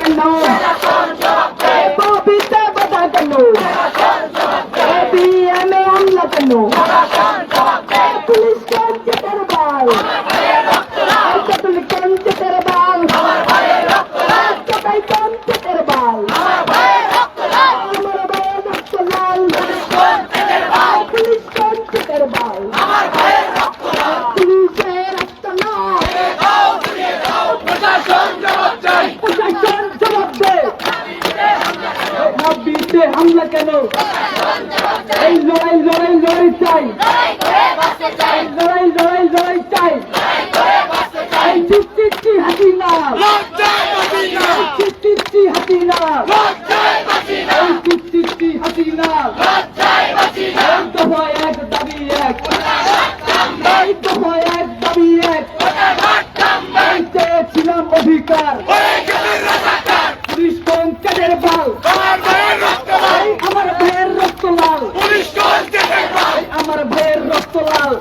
কেন কবিতে বাধা কেন বিএমএ হামলা কেন পুলিশ কাঁদছে তার বাল পুলিশ কাঁদছে তার বাল সবাই কাঁদছে তার বাল আমার ভাইয়ের রক্ত লাল পুলিশ কাঁদছে তার বাল পুলিশের রক্ত লাল প্রশাসন জবাব দে নব্বীতে হামলা কেন এই লড়াই চাই লড়াই চাই এই চিচ্ছি হাসিনা চিচ্ছি হাসিনা এই চিচ্ছি হাসিনা দফা এক দাবি এক এই দফা এক দাবি এক এই চেয়েছিলাম অধিকার পুলিশ কোন কাজের বাল আমার ভাইয়ের রক্ত লাল আমার ভাইয়ের রক্ত লাল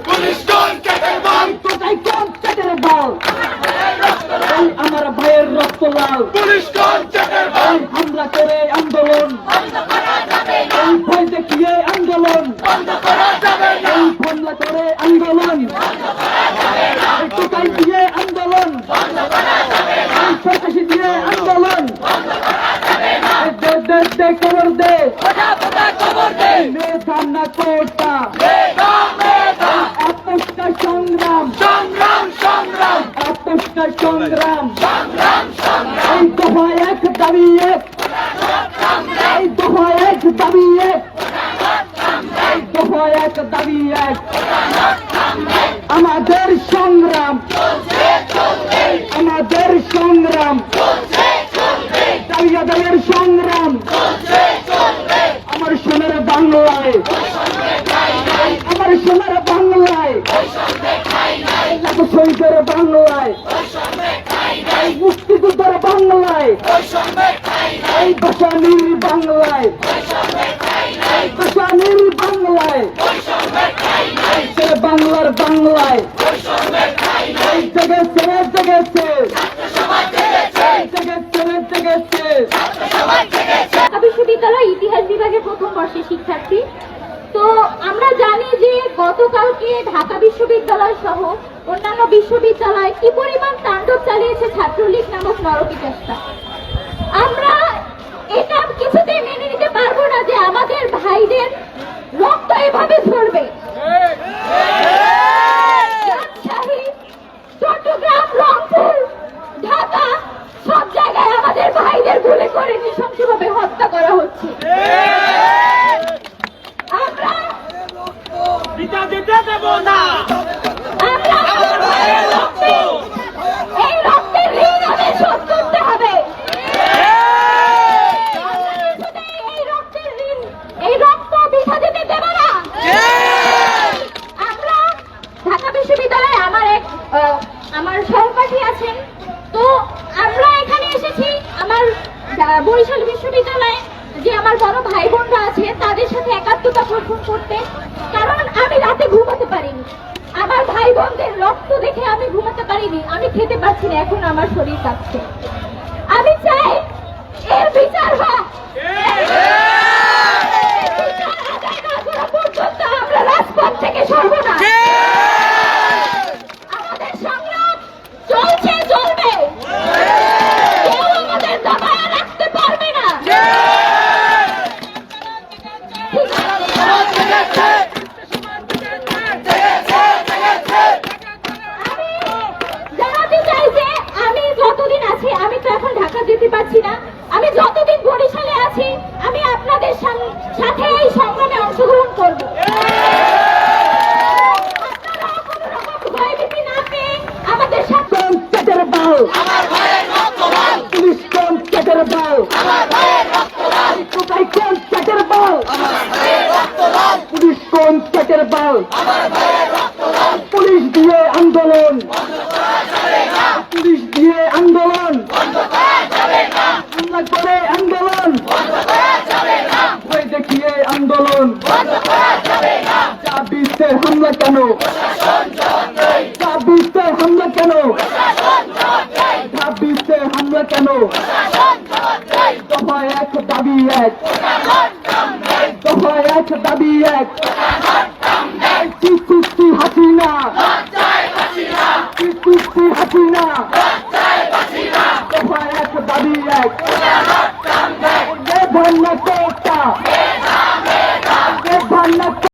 কোথায় কোন কাজের বাল আমার ভাইয়ের রক্ত লাল হামলা করে আন্দোলন ভয় দেখিয়ে আন্দোলন হামলা করে আন্দোলন কোথায় দিয়ে আন্দোলন সন্ত্রাসী দিয়ে আন্দোলন দে খবর দে মেধা না কোটা আপোষটা সংগ্রাম আপোষটা সংগ্রাম এই দফা এক দাবি এক এই দফা এক দাবি এক এই দফা এক দাবি এক আমাদের সংগ্রাম আমাদের সংগ্রাম দাবিদারের সংগ্রাম আমার সোনার বাংলায় আমার সোনার বাংলায় শহীদের বাংলায় মুক্তিযুদ্ধের বাংলায় এই ভাষানির বাংলায় ভাষানির বাংলায় বাংলার বাংলায় জেগেছে ঢাকা বিশ্ববিদ্যালয় ইতিহাস বিভাগের প্রথম বর্ষের শিক্ষার্থী। তো আমরা জানি যে গতকালকে ঢাকা বিশ্ববিদ্যালয় সহ অন্যান্য বিশ্ববিদ্যালয় কি পরিমাণ তাণ্ডব চালিয়েছে ছাত্রলীগ নামক নরপিপাসা। আমরা এটা কিছুতেই মেনে নিতে পারবো না যে আমাদের ভাইদের রক্ত এভাবে ঝরবে। চট্টগ্রাম, রংপুর, ঢাকা সব জায়গায় আমাদের ভাইদের গুলি করে নৃশংসভাবে হত্যা করা হচ্ছে। আমরা এই রক্তের ঋণ আমাদের শোধ করতে হবে। এই রক্ত বৃথা যেতে দেব না। আমরা ঢাকা বিশ্ববিদ্যালয়ে আমার সহপাঠী আছেন, তো আমরা এখানে এসেছি আমার বরিশাল বিশ্ববিদ্যালয়ে যে আমার বড় ভাই বোনরা আছে তাদের সাথে একাত্মতা পোষণ করতে, কারণ আমি রাতে ঘুমাতে পারিনি। আমার ভাই বোনদের রক্ত দেখে আমি ঘুমাতে পারিনি, আমি খেতে পারছি না, এখন আমার শরীর কাঁপছে। আমি চাই এর বিচার হোক। পর্যন্ত আমরা রাজপথ থেকে সরব না। আমাদের সংগ্রাম চলছে, চলবে, কেউ আমাদের দবায় রাখতে পারবে না। জানাতে চাই যে আমি যতদিন আছি, আমি তো এখন ঢাকা যেতে পারছি না, আমি যতদিন বরিশালে আছি আমি আপনাদের সাথে এই সংগ্রামে অংশগ্রহণ করব। আপনারা কোনো রকম ভয়ভীতি না পেয়ে আমাদের সাথে পুলিশ কোন চেটের বাল কোথায় কোন চেটের বাল পুলিশ কোন চেটের বাল পুলিশ দিয়ে আন্দোলন পুলিশ দিয়ে আন্দোলন হামলা করে আন্দোলন ভয় দেখিয়ে আন্দোলন চাবিতে হামলা কেন চাবিতে হামলা কেন চাবিতে হামলা কেন এক, দফা এক দাবি এক, চুক্তি হাসিনা, চুক্তি হাসিনা।